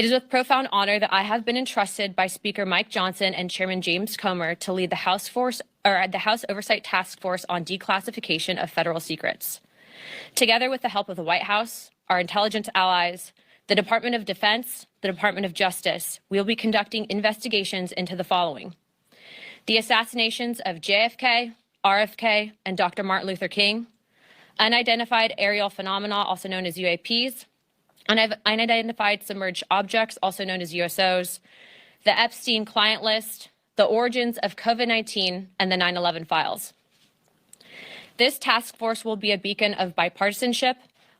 It is with profound honor that I have been entrusted by Speaker Mike Johnson and Chairman James Comer to lead the House Oversight Task Force on Declassification of Federal Secrets. Together with the help of the White House, our intelligence allies, the Department of Defense, the Department of Justice, we will be conducting investigations into the following: the assassinations of JFK, RFK, and Dr. Martin Luther King, unidentified aerial phenomena, also known as UAPs, unidentified submerged objects, also known as USOs, the Epstein client list, the origins of COVID-19, and the 9/11 files. This task force will be a beacon of bipartisanship.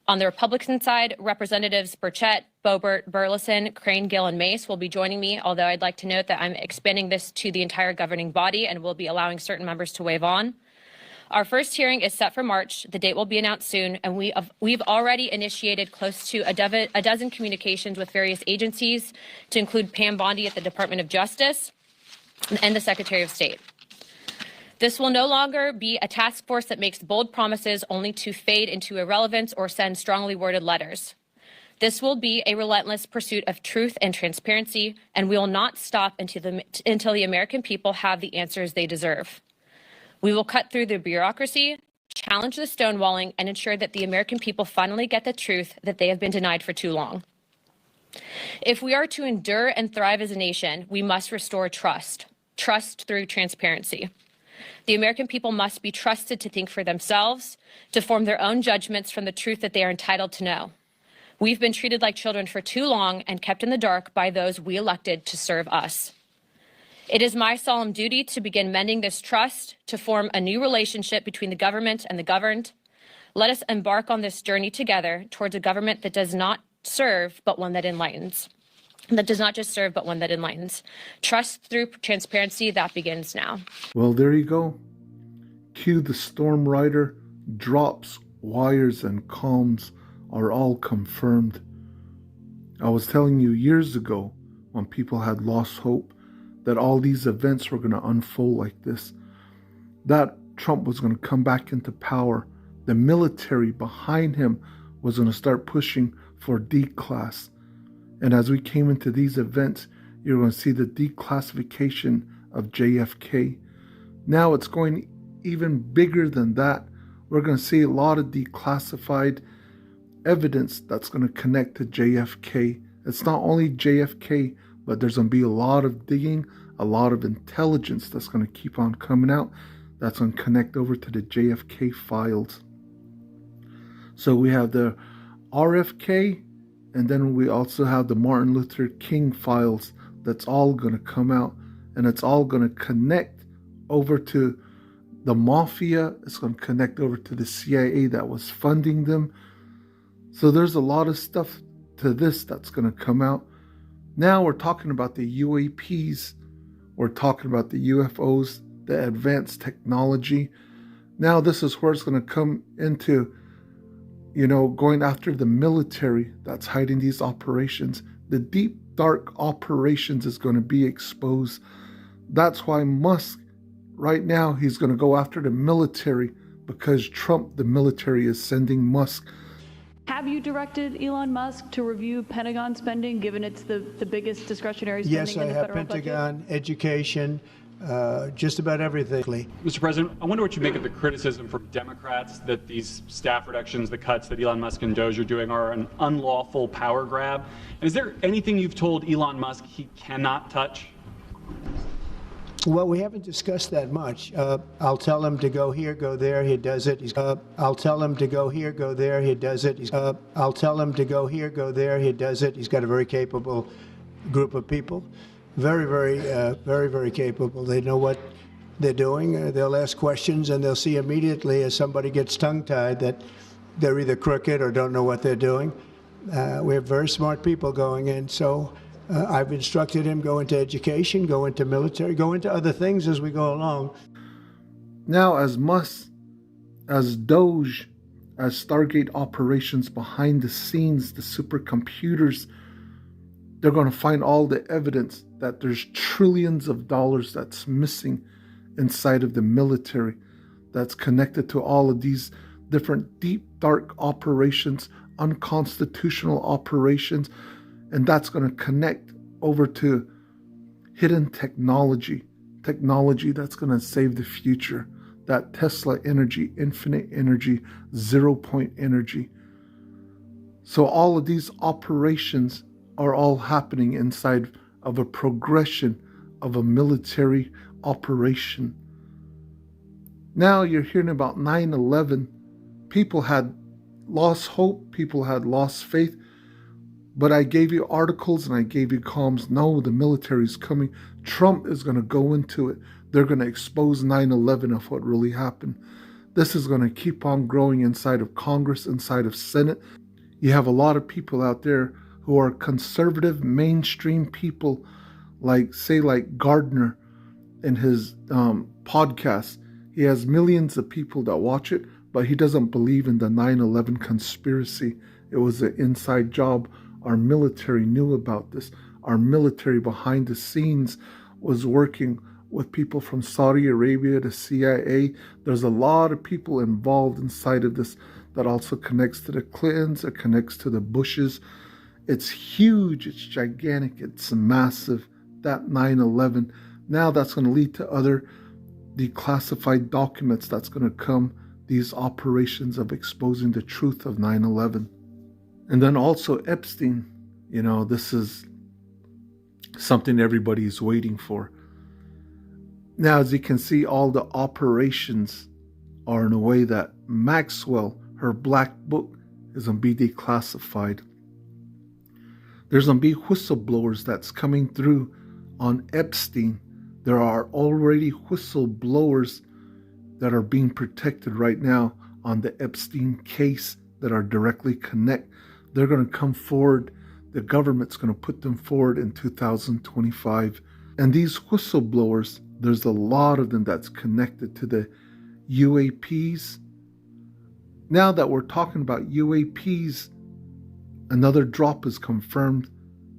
On the Republican side, Representatives Burchett, Boebert, Burleson, Crane, Gill, and Mace will be joining me, although I'd like to note that I'm expanding this to the entire governing body and will be allowing certain members to waive on. Our first hearing is set for March. The date will be announced soon, and we've already initiated close to a dozen communications with various agencies, to include Pam Bondi at the Department of Justice and the Secretary of State. This will no longer be a task force that makes bold promises only to fade into irrelevance or send strongly worded letters. This will be a relentless pursuit of truth and transparency, and we will not stop until the American people have the answers they deserve. We will cut through the bureaucracy, challenge the stonewalling, and ensure that the American people finally get the truth that they have been denied for too long. If we are to endure and thrive as a nation, we must restore trust through transparency. The American people must be trusted to think for themselves, to form their own judgments from the truth that they are entitled to know. We've been treated like children for too long and kept in the dark by those we elected to serve us. It is my solemn duty to begin mending this trust, to form a new relationship between the government and the governed. Let us embark on this journey together towards a government that does not serve, but one that enlightens. That does not just serve, but one that enlightens. Trust through transparency, that begins now. Well, there you go. Cue the storm rider, drops, wires, and comms are all confirmed. I was telling you years ago, when people had lost hope, that all these events were going to unfold like this, that Trump was going to come back into power. The military behind him was going to start pushing for declass. And as we came into these events, you're going to see the declassification of JFK. Now it's going even bigger than that. We're going to see a lot of declassified evidence that's going to connect to JFK. It's not only JFK, but there's going to be a lot of digging, a lot of intelligence that's going to keep on coming out. That's going to connect over to the JFK files. So we have the RFK, and then we also have the Martin Luther King files. That's all going to come out, and it's all going to connect over to the mafia. It's going to connect over to the CIA that was funding them. So there's a lot of stuff to this that's going to come out. Now we're talking about the UAPs. We're talking about the UFOs, the advanced technology. Now this is where it's going to come into, going after the military that's hiding these operations. The deep, dark operations is going to be exposed. That's why Musk, right now, he's going to go after the military, because Trump, the military, is sending Musk. Have you directed Elon Musk to review Pentagon spending, given it's the biggest discretionary spending yes, in the federal budget? Yes, I have Pentagon, education, just about everything. Mr. President, I wonder what you make of the criticism from Democrats that these staff reductions, the cuts that Elon Musk and Doge are doing, are an unlawful power grab. And is there anything you've told Elon Musk he cannot touch? Well, we haven't discussed that much. I'll tell him to go here, go there, he does it. I'll tell him to go here, go there, he does it. I'll tell him to go here, go there, he does it. He's got a very capable group of people. Very, very capable. They know what they're doing. They'll ask questions, and they'll see immediately as somebody gets tongue-tied that they're either crooked or don't know what they're doing. We have very smart people going in, so I've instructed him go into education, go into military, go into other things as we go along. Now, as Musk, as Doge, as Stargate operations behind the scenes, the supercomputers, they're going to find all the evidence that there's trillions of dollars that's missing inside of the military, that's connected to all of these different deep, dark operations, unconstitutional operations. And that's going to connect over to hidden technology that's going to save the future. That Tesla energy, infinite energy, 0 point energy. So all of these operations are all happening inside of a progression of a military operation. Now you're hearing about 9/11. People had lost hope. People had lost faith. But I gave you articles and I gave you columns. No, the military's coming. Trump is going to go into it. They're going to expose 9/11 of what really happened. This is going to keep on growing inside of Congress, inside of Senate. You have a lot of people out there who are conservative, mainstream people, like Gardner in his podcast. He has millions of people that watch it, but he doesn't believe in the 9/11 conspiracy. It was an inside job. Our military knew about this. Our military behind the scenes was working with people from Saudi Arabia, the CIA. There's a lot of people involved inside of this that also connects to the Clintons, it connects to the Bushes. It's huge, it's gigantic, it's massive. That 9/11, now that's going to lead to other declassified documents that's going to come, these operations of exposing the truth of 9/11. And then also Epstein, this is something everybody's waiting for. Now, as you can see, all the operations are in a way that Maxwell, her black book, is going to be declassified. There's going to be whistleblowers that's coming through on Epstein. There are already whistleblowers that are being protected right now on the Epstein case that are directly connected. They're going to come forward. The government's going to put them forward in 2025. And these whistleblowers, there's a lot of them that's connected to the UAPs. Now that we're talking about UAPs, another drop is confirmed.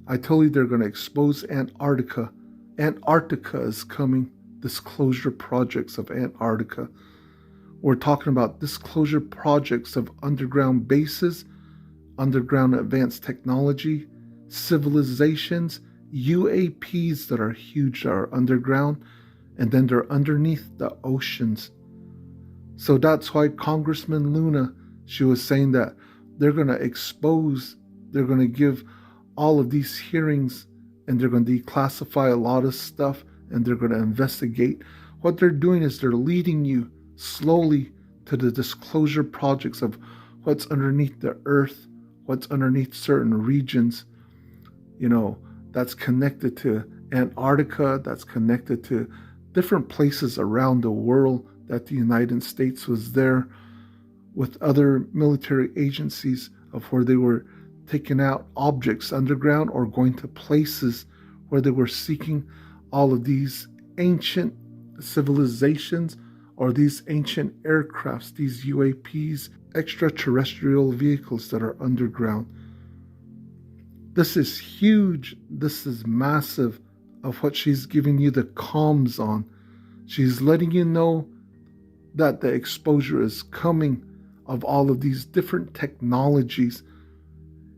I told you they're going to expose Antarctica. Antarctica is coming. Disclosure projects of Antarctica. We're talking about disclosure projects of underground bases, underground advanced technology, civilizations, UAPs that are huge, that are underground, and then they're underneath the oceans. So that's why Congressman Luna, she was saying that they're going to expose, they're going to give all of these hearings, and they're going to declassify a lot of stuff, and they're going to investigate. What they're doing is they're leading you slowly to the disclosure projects of what's underneath the earth, what's underneath certain regions, that's connected to Antarctica, that's connected to different places around the world that the United States was there with other military agencies of where they were taking out objects underground or going to places where they were seeking all of these ancient civilizations or these ancient aircrafts, these UAPs, extraterrestrial vehicles that are underground. This is huge. This is massive of what she's giving you the comms on. She's letting you know that the exposure is coming of all of these different technologies.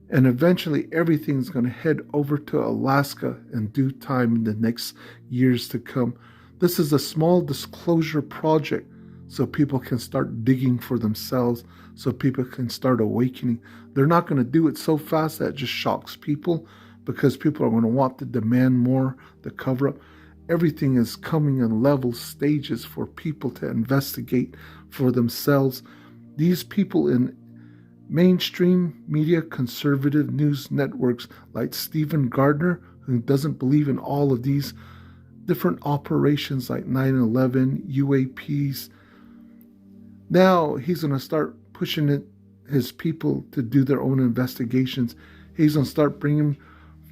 And eventually everything's going to head over to Alaska in due time in the next years to come. This is a small disclosure project so people can start digging for themselves, so people can start awakening. They're not going to do it so fast that it just shocks people, because people are going to want to demand more, the cover up. Everything is coming in level stages for people to investigate for themselves. These people in mainstream media, conservative news networks like Stephen Gardner, who doesn't believe in all of these different operations like 9/11, UAPs. Now he's going to start pushing his people to do their own investigations. He's going to start bringing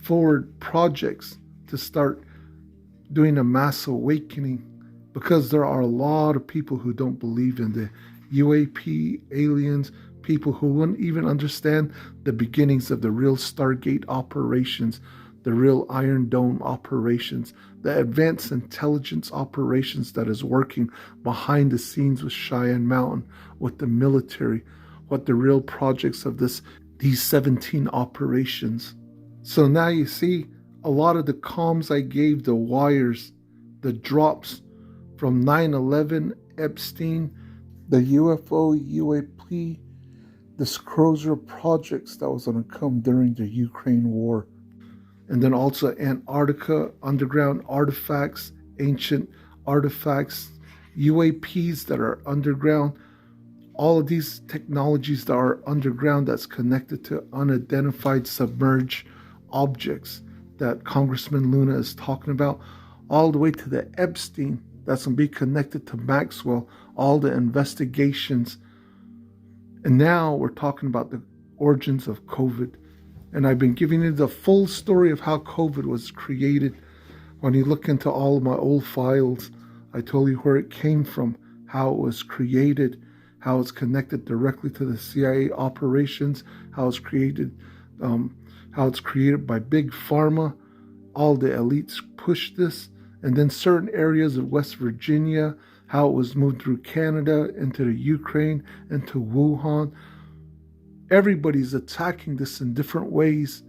forward projects to start doing a mass awakening, because there are a lot of people who don't believe in the UAP, aliens, people who wouldn't even understand the beginnings of the real Stargate operations, the real Iron Dome operations, the advanced intelligence operations that is working behind the scenes with Cheyenne Mountain, with the military, what the real projects of these 17 operations. So now you see a lot of the comms I gave, the wires, the drops from 9/11, Epstein, the UFO, UAP, the Qtsr projects that was going to come during the Ukraine war. And then also Antarctica, underground artifacts, ancient artifacts, UAPs that are underground, all of these technologies that are underground that's connected to unidentified submerged objects that Congressman Luna is talking about, all the way to the Epstein that's going to be connected to Maxwell, all the investigations. And now we're talking about the origins of COVID. And I've been giving you the full story of how COVID was created. When you look into all of my old files, I told you where it came from, how it was created, how it's connected directly to the CIA operations, how it's created by Big Pharma. All the elites pushed this. And then certain areas of West Virginia, how it was moved through Canada, into the Ukraine, into Wuhan. Everybody's attacking this in different ways.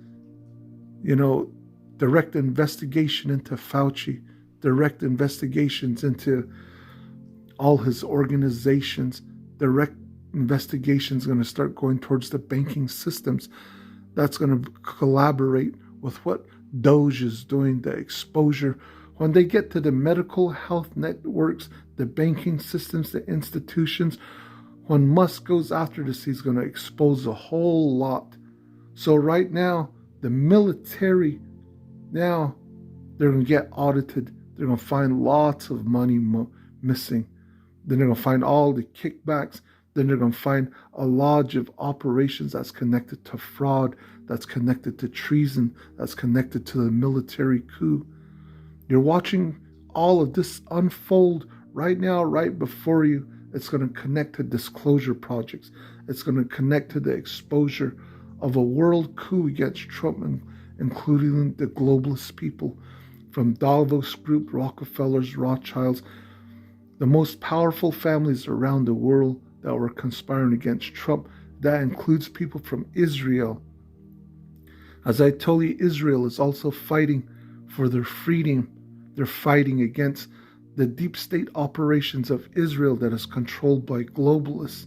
Direct investigation into Fauci, direct investigations into all his organizations, direct investigations going to start going towards the banking systems. That's going to collaborate with what Doge is doing, the exposure. When they get to the medical health networks, the banking systems, the institutions, when Musk goes after this, he's going to expose a whole lot. So right now, the military, now they're going to get audited. They're going to find lots of money missing. Then they're going to find all the kickbacks. Then they're going to find a lodge of operations that's connected to fraud, that's connected to treason, that's connected to the military coup. You're watching all of this unfold right now, right before you. It's going to connect to disclosure projects. It's going to connect to the exposure of a world coup against Trump, including the globalist people from Davos Group, Rockefellers, Rothschilds, the most powerful families around the world that were conspiring against Trump. That includes people from Israel. As I told you, Israel is also fighting for their freedom. They're fighting against the deep state operations of Israel that is controlled by globalists.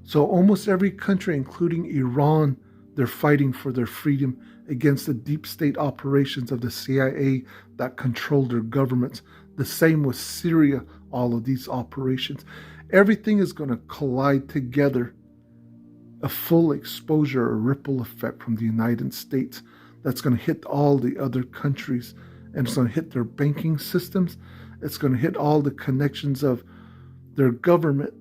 So almost every country, including Iran, they're fighting for their freedom against the deep state operations of the CIA that control their governments. The same with Syria, all of these operations. Everything is going to collide together. A full exposure, a ripple effect from the United States that's going to hit all the other countries. And it's going to hit their banking systems. It's going to hit all the connections of their government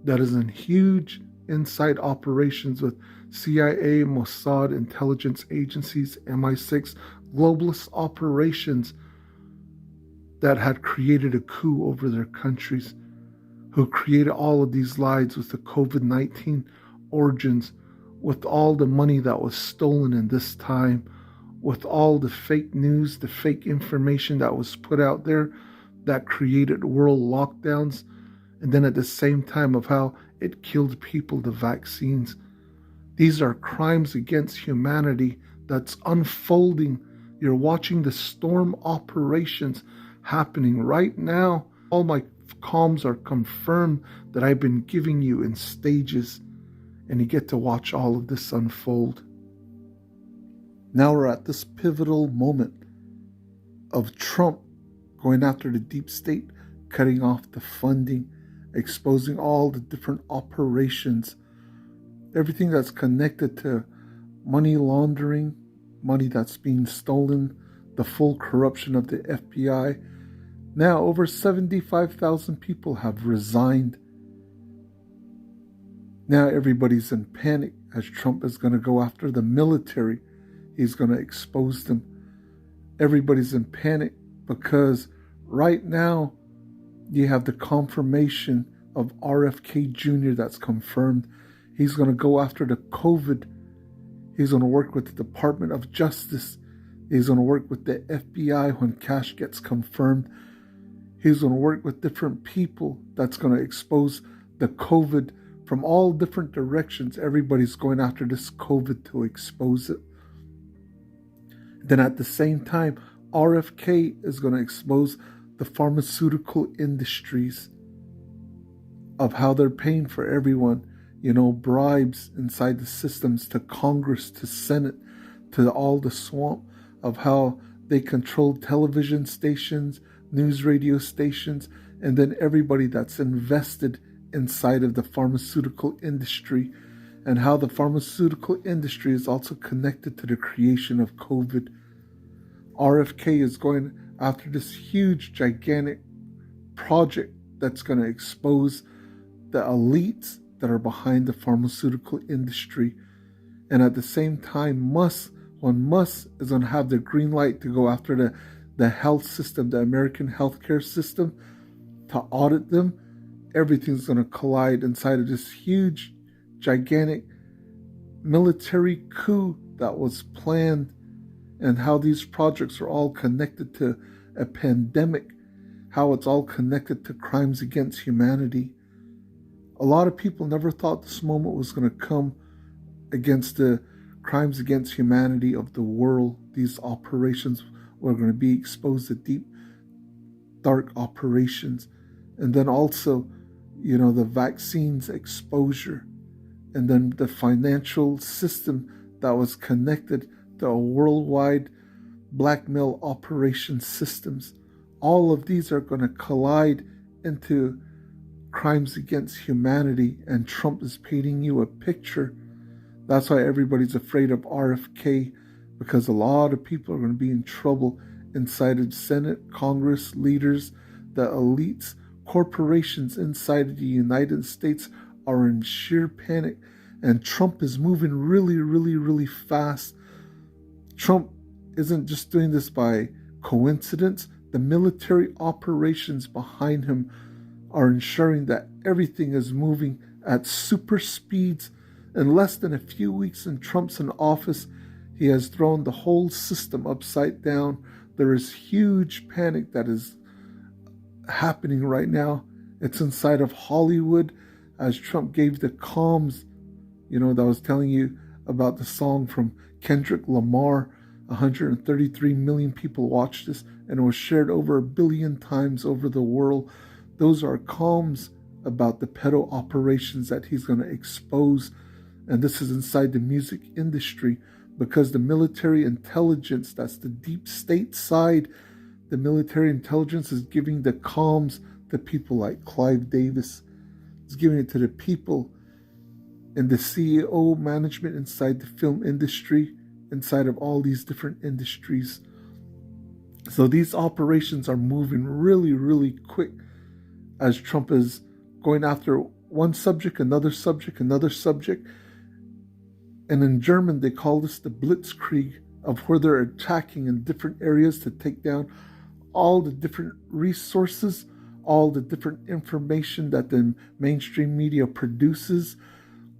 that is in huge inside operations with CIA, Mossad, intelligence agencies, MI6, globalist operations that had created a coup over their countries, who created all of these lies with the COVID-19 origins, with all the money that was stolen in this time, with all the fake news, the fake information that was put out there that created world lockdowns, and then at the same time of how it killed people, the vaccines. These are crimes against humanity that's unfolding. You're watching the storm operations happening right now. All my comms are confirmed that I've been giving you in stages, and you get to watch all of this unfold. Now we're at this pivotal moment of Trump going after the deep state, cutting off the funding, exposing all the different operations, everything that's connected to money laundering, money that's being stolen, the full corruption of the FBI. Now over 75,000 people have resigned. Now everybody's in panic as Trump is going to go after the military. He's going to expose them. Everybody's in panic because right now you have the confirmation of RFK Jr. that's confirmed. He's going to go after the COVID. He's going to work with the Department of Justice. He's going to work with the FBI when cash gets confirmed. He's going to work with different people that's going to expose the COVID from all different directions. Everybody's going after this COVID to expose it. Then at the same time, RFK is going to expose the pharmaceutical industries of how they're paying for everyone, bribes inside the systems to Congress, to Senate, to all the swamp, of how they control television stations, news radio stations, and then everybody that's invested inside of the pharmaceutical industry, and how the pharmaceutical industry is also connected to the creation of COVID. RFK is going after this huge, gigantic project that's going to expose the elites that are behind the pharmaceutical industry. And at the same time, Musk is going to have the green light to go after the health system, the American healthcare system, to audit them. Everything's going to collide inside of this huge, gigantic military coup that was planned, and how these projects are all connected to a pandemic, how it's all connected to crimes against humanity. A lot of people never thought this moment was going to come against the crimes against humanity of the world. These operations were going to be exposed to deep, dark operations. And then also, the vaccines exposure. And then the financial system that was connected to a worldwide blackmail operation systems. All of these are going to collide into crimes against humanity, and Trump is painting you a picture. That's why everybody's afraid of RFK, because a lot of people are going to be in trouble inside of Senate, Congress, leaders, the elites, corporations inside of the United States are in sheer panic, and Trump is moving really, really, really fast. Trump isn't just doing this by coincidence. The military operations behind him are ensuring that everything is moving at super speeds. In less than a few weeks in Trump's in office, he has thrown the whole system upside down. There is huge panic that is happening right now. It's inside of Hollywood, as Trump gave the comms, that I was telling you about, the song from Kendrick Lamar. 133 million people watched this, and it was shared over 1 billion times over the world. Those are comms about the pedo operations that he's going to expose. And this is inside the music industry, because the military intelligence, that's the deep state side, the military intelligence is giving the comms to people like Clive Davis. It's giving it to the people in the CEO management inside the film industry, inside of all these different industries. So these operations are moving really, really quick, as Trump is going after one subject, another subject, another subject. And in German, they call this the Blitzkrieg, of where they're attacking in different areas to take down all the different resources, all the different information that the mainstream media produces,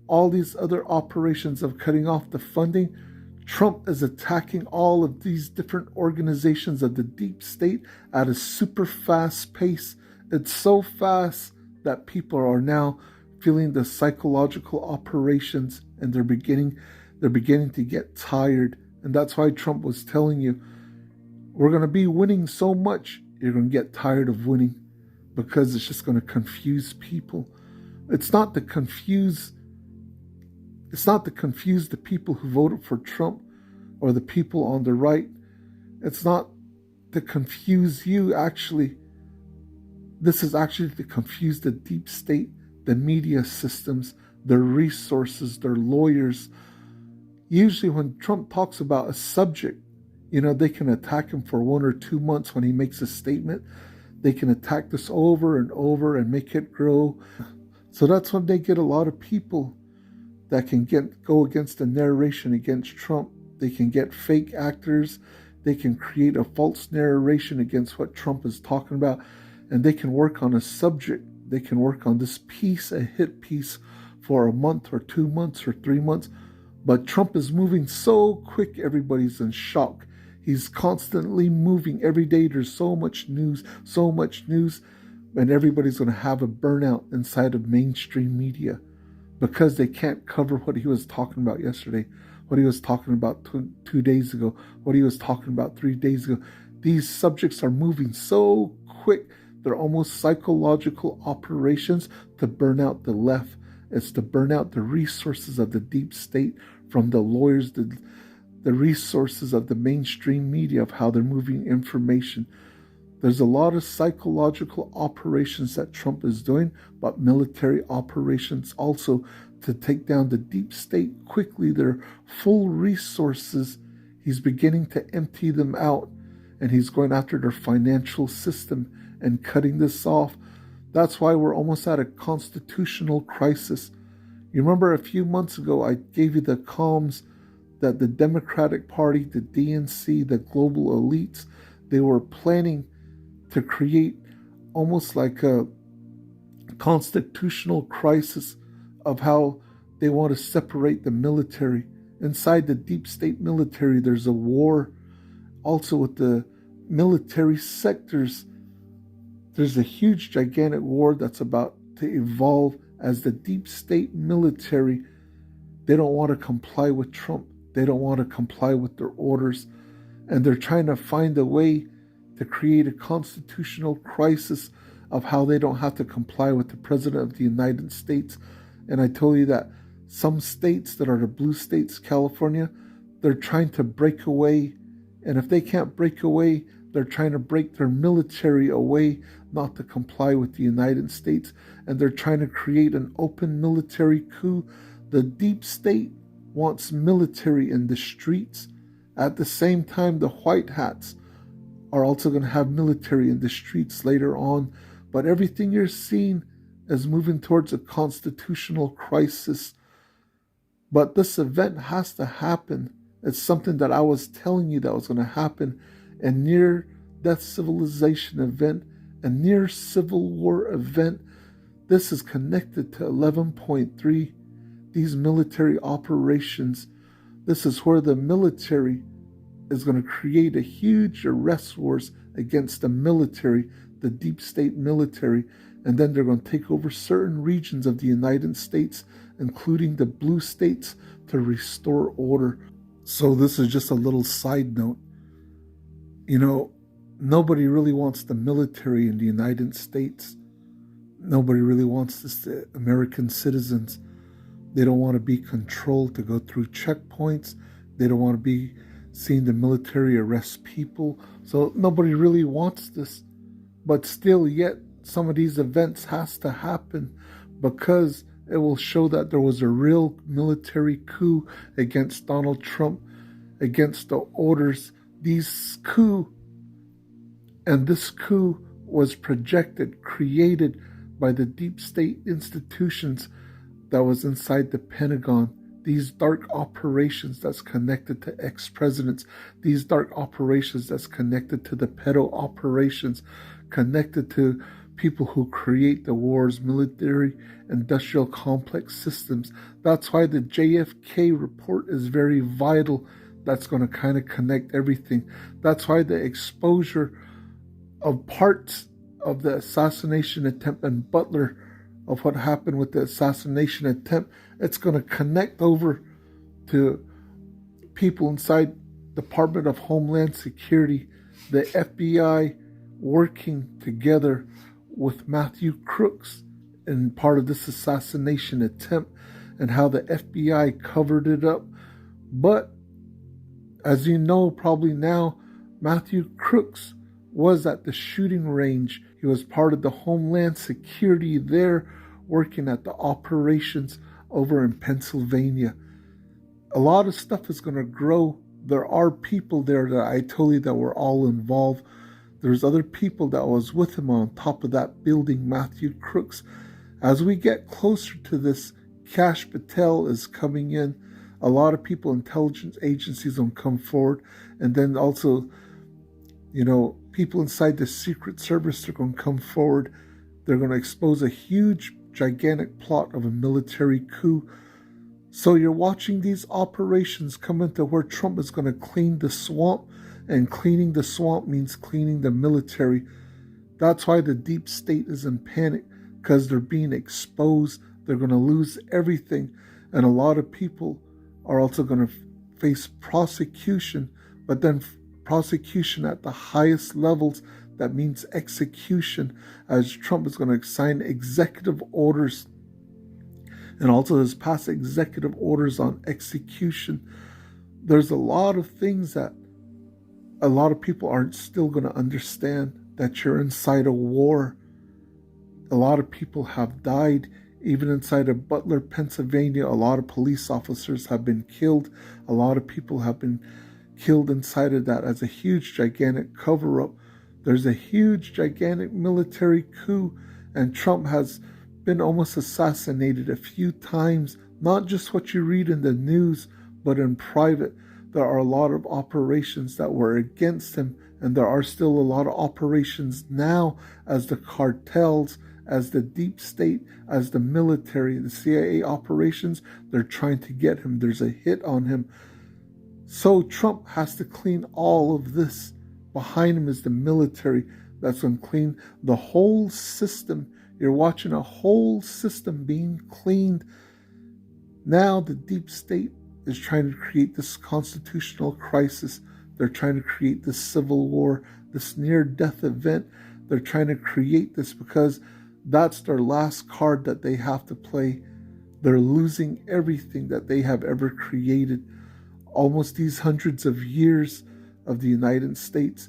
all these other operations of cutting off the funding. Trump is attacking all of these different organizations of the deep state at a super fast pace. It's so fast that people are now feeling the psychological operations, and they're beginning to get tired. And that's why Trump was telling you, we're going to be winning so much, you're going to get tired of winning, because it's just going to confuse people. It's not to confuse the people who voted for Trump or the people on the right. It's not to confuse you, actually. This is actually to confuse the deep state, the media systems, their resources, their lawyers. Usually when Trump talks about a subject, they can attack him for 1 or 2 months when he makes a statement. They can attack this over and over and make it grow. So that's when they get a lot of people that can go against the narration against Trump. They can get fake actors. They can create a false narration against what Trump is talking about. And they can work on a subject. They can work on this piece, a hit piece, for a month or 2 months or 3 months. But Trump is moving so quick, everybody's in shock. He's constantly moving. Every day there's so much news, and everybody's going to have a burnout inside of mainstream media, because they can't cover what he was talking about yesterday, what he was talking about 2 days ago, what he was talking about 3 days ago. These subjects are moving so quick. They're almost psychological operations to burn out the left. It's to burn out the resources of the deep state, from the lawyers, the resources of the mainstream media, of how they're moving information. There's a lot of psychological operations that Trump is doing, but military operations also to take down the deep state quickly. Their full resources, he's beginning to empty them out, and he's going after their financial system and cutting this off. That's why we're almost at a constitutional crisis. You remember a few months ago, I gave you the comms that the Democratic Party, the DNC, the global elites, they were planning to create almost like a constitutional crisis of how they want to separate the military. Inside the deep state military, there's a war. Also with the military sectors, there's a huge, gigantic war that's about to evolve as the deep state military, they don't want to comply with Trump. They don't want to comply with their orders. And they're trying to find a way to create a constitutional crisis of how they don't have to comply with the President of the United States. And I told you that some states that are the blue states, California, they're trying to break away. And if they can't break away, they're trying to break their military away, not to comply with the United States. And they're trying to create an open military coup. The deep state wants military in the streets. At the same time, the white hats are also going to have military in the streets later on. But everything you're seeing is moving towards a constitutional crisis. But this event has to happen. It's something that I was telling you that was going to happen. A near-death civilization event, a near-civil war event. This is connected to 11.3. These military operations. This is where the military is going to create a huge arrest wars against the military, the deep state military, and then they're going to take over certain regions of the United States, including the blue states, to restore order. So this is just a little side note. You know, nobody really wants the military in the United States. Nobody really wants this to American citizens. They don't want to be controlled to go through checkpoints. They don't want to be seeing the military arrest people. So nobody really wants this. But still, yet, some of these events has to happen because it will show that there was a real military coup against Donald Trump, against the orders. This coup was projected, created by the deep state institutions that was inside the Pentagon. These dark operations that's connected to ex-presidents, these dark operations that's connected to the pedo operations, connected to people who create the wars, military, industrial complex systems. That's why the JFK report is very vital. That's going to kind of connect everything. That's why the exposure of parts of the assassination attempt and Butler, of what happened with the assassination attempt, it's going to connect over to people inside Department of Homeland Security, the FBI working together with Matthew Crooks in part of this assassination attempt, and how the FBI covered it up. But as you know probably now, Matthew Crooks was at the shooting range. He was part of the Homeland Security there, working at the operations over in Pennsylvania. A lot of stuff is going to grow. There are people there that I told you that were all involved. There's other people that was with him on top of that building, Matthew Crooks. As we get closer to this, Kash Patel is coming in. A lot of people, intelligence agencies will come forward. And then also, people inside the Secret Service are going to come forward. They're going to expose a huge, gigantic plot of a military coup. So you're watching these operations come into where Trump is going to clean the swamp, and cleaning the swamp means cleaning the military. That's why the deep state is in panic, because they're being exposed. They're going to lose everything. And a lot of people are also going to face prosecution, but then prosecution at the highest levels. That means execution, as Trump is going to sign executive orders and also has passed executive orders on execution. There's a lot of things that a lot of people aren't still going to understand, that you're inside a war. A lot of people have died. Even inside of Butler, Pennsylvania, a lot of police officers have been killed. A lot of people have been killed inside of that as a huge, gigantic cover-up. There's a huge, gigantic military coup, and Trump has been almost assassinated a few times. Not just what you read in the news, but in private. There are a lot of operations that were against him, and there are still a lot of operations now as the cartels, as the deep state, as the military, the CIA operations, they're trying to get him. There's a hit on him. So Trump has to clean all of this. Behind him is the military that's going to clean the whole system. You're watching a whole system being cleaned. Now the deep state is trying to create this constitutional crisis. They're trying to create this civil war, this near-death event. They're trying to create this because that's their last card that they have to play. They're losing everything that they have ever created. Almost these hundreds of years of the United States,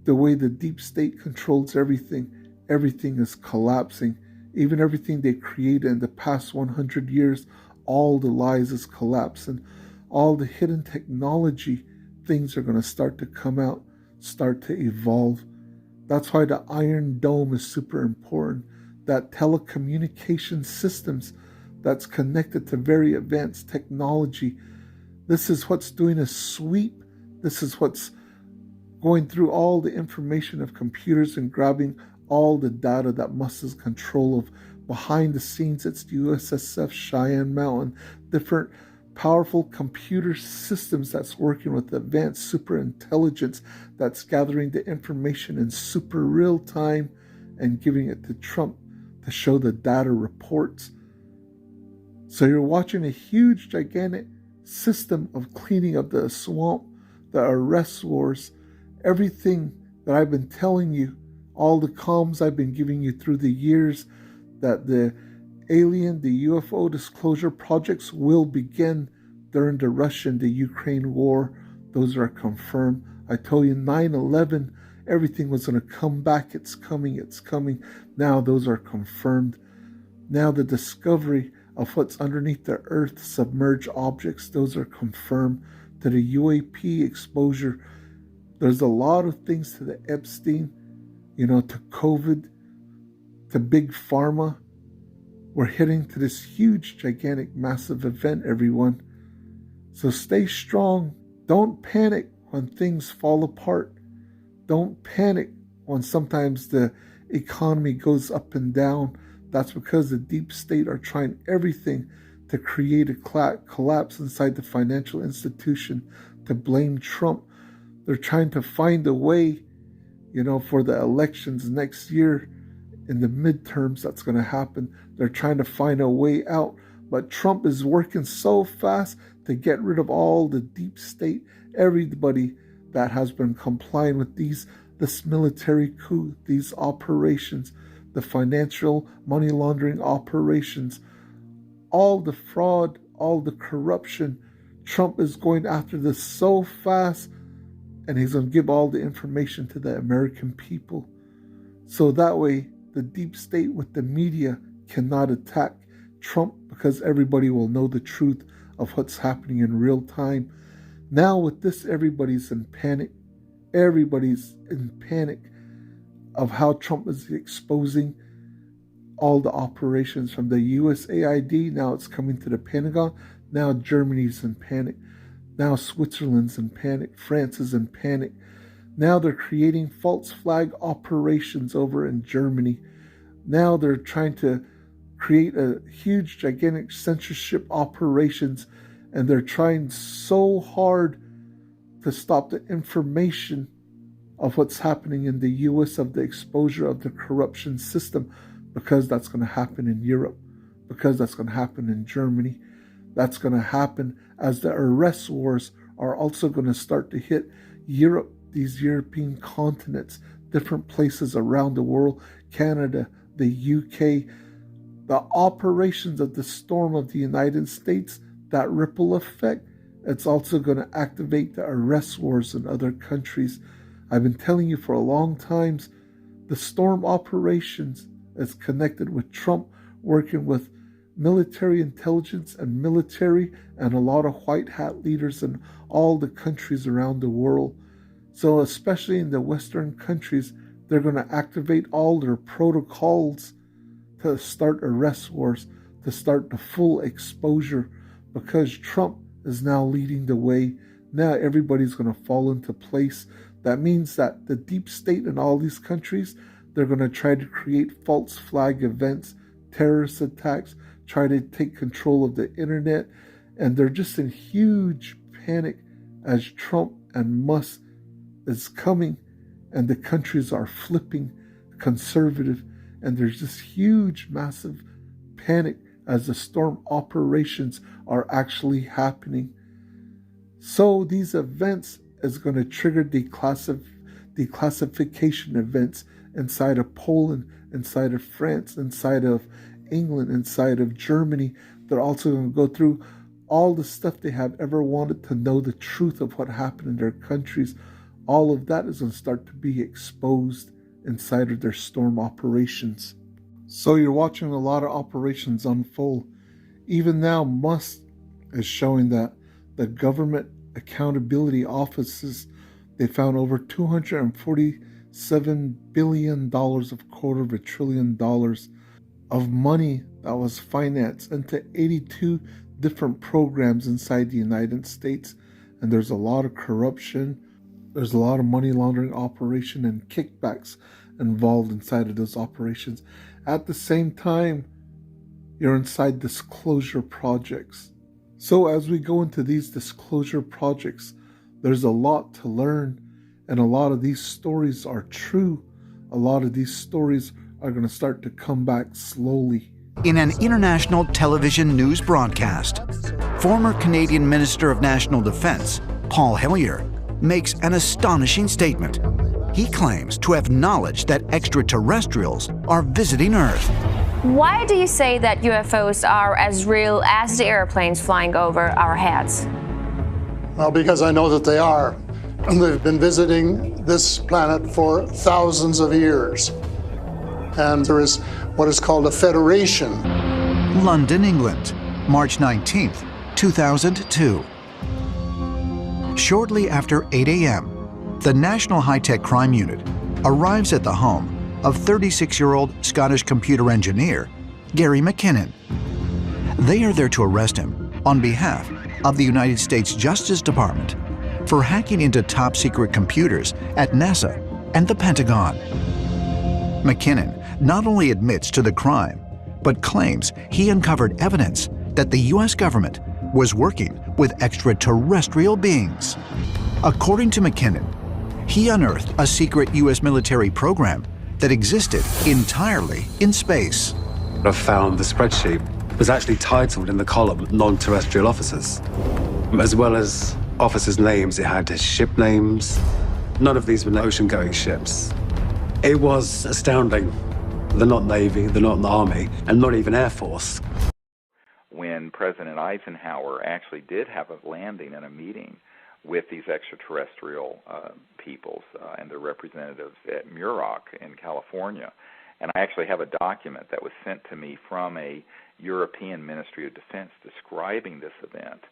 the way the deep state controls everything is collapsing. Even everything they created in the past 100 years, all the lies is collapsing. All the hidden technology, things are going to start to come out, start to evolve. That's why the Iron Dome is super important. That telecommunication systems that's connected to very advanced technology. This is what's doing a sweep. This is what's going through all the information of computers and grabbing all the data that Musk has control of. Behind the scenes, it's the USSF, Cheyenne Mountain, different powerful computer systems that's working with advanced super intelligence that's gathering the information in super real time and giving it to Trump to show the data reports. So you're watching a huge, gigantic system of cleaning up the swamp, the arrest wars, everything that I've been telling you, all the comms I've been giving you through the years, that the alien, the UFO disclosure projects will begin during the Russia and the Ukraine war. Those are confirmed. I told you 9/11, everything was going to come back. It's coming. Now those are confirmed. Now the discovery of what's underneath the earth, submerged objects, those are confirmed. To the UAP exposure, there's a lot of things to the Epstein, to COVID, to big pharma. We're heading to this huge, gigantic, massive event, everyone. So stay strong. Don't panic when things fall apart. Don't panic when sometimes the economy goes up and down. That's because the deep state are trying everything to create a collapse inside the financial institution, to blame Trump. They're trying to find a way, for the elections next year, in the midterms that's going to happen. They're trying to find a way out. But Trump is working so fast to get rid of all the deep state, everybody that has been complying with this military coup, these operations, the financial money laundering operations, all the fraud, all the corruption. Trump is going after this so fast, and he's going to give all the information to the American people. So that way, the deep state with the media cannot attack Trump, because everybody will know the truth of what's happening in real time. Now with this, everybody's in panic. Everybody's in panic of how Trump is exposing all the operations from the USAID. Now it's coming to the Pentagon. Now Germany's in panic. Now Switzerland's in panic. France is in panic. Now they're creating false flag operations over in Germany. Now they're trying to create a huge, gigantic censorship operations, and they're trying so hard to stop the information of what's happening in the US, of the exposure of the corruption system, because that's going to happen in Europe. because that's going to happen in Germany. That's going to happen as the arrest wars are also going to start to hit Europe, these European continents, different places around the world, Canada, the UK. The operations of the storm of the United States, that ripple effect, it's also going to activate the arrest wars in other countries. I've been telling you for a long time, the storm operations is connected with Trump working with military intelligence and military and a lot of white hat leaders in all the countries around the world. So especially in the Western countries, they're going to activate all their protocols to start arrest wars, to start the full exposure, because Trump is now leading the way. Now everybody's going to fall into place. That means that the deep state in all these countries, they're going to try to create false flag events, terrorist attacks, try to take control of the internet, and they're just in huge panic as Trump and Musk is coming and the countries are flipping conservative, and there's this huge massive panic as the storm operations are actually happening. So these events is going to trigger declassification events inside of Poland, inside of France, inside of England, inside of Germany. They're also going to go through all the stuff they have ever wanted to know, the truth of what happened in their countries. All of that is going to start to be exposed inside of their storm operations. So you're watching a lot of operations unfold. Even now, Musk is showing that the government accountability offices, they found over $247 billion of $250 billion of money that was financed into 82 different programs inside the United States. And there's a lot of corruption. There's a lot of money laundering operation and kickbacks involved inside of those operations. At the same time, you're inside disclosure projects. So as we go into these disclosure projects, there's a lot to learn, and a lot of these stories are true. A lot of these stories are going to start to come back slowly. In an international television news broadcast, former Canadian Minister of National Defense, Paul Hellyer, makes an astonishing statement. He claims to have knowledge that extraterrestrials are visiting Earth. Why do you say that UFOs are as real as the airplanes flying over our heads? Well, because I know that they are. And they've been visiting this planet for thousands of years. And there is what is called a federation. London, England, March 19th, 2002. Shortly after 8 a.m., the National High-Tech Crime Unit arrives at the home of 36-year-old Scottish computer engineer Gary McKinnon. They are there to arrest him on behalf of the United States Justice Department for hacking into top-secret computers at NASA and the Pentagon. McKinnon not only admits to the crime, but claims he uncovered evidence that the U.S. government was working with extraterrestrial beings. According to McKinnon, he unearthed a secret U.S. military program that existed entirely in space. I found the spreadsheet was actually titled in the column non-terrestrial officers. As well as officers' names, it had ship names. None of these were ocean-going ships. It was astounding. They're not Navy, they're not the Army, and not even Air Force. When President Eisenhower actually did have a landing and a meeting with these extraterrestrial peoples and their representatives at Muroc in California. And I actually have a document that was sent to me from a European Ministry of Defense describing this event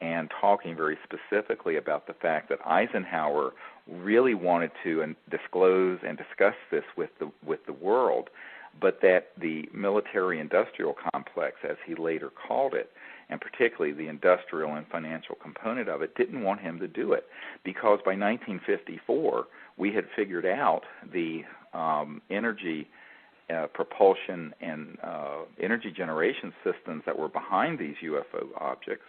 and talking very specifically about the fact that Eisenhower really wanted to disclose and discuss this with the world, but that the military-industrial complex, as he later called it, and particularly the industrial and financial component of it, didn't want him to do it, because by 1954 we had figured out the energy propulsion and energy generation systems that were behind these UFO objects.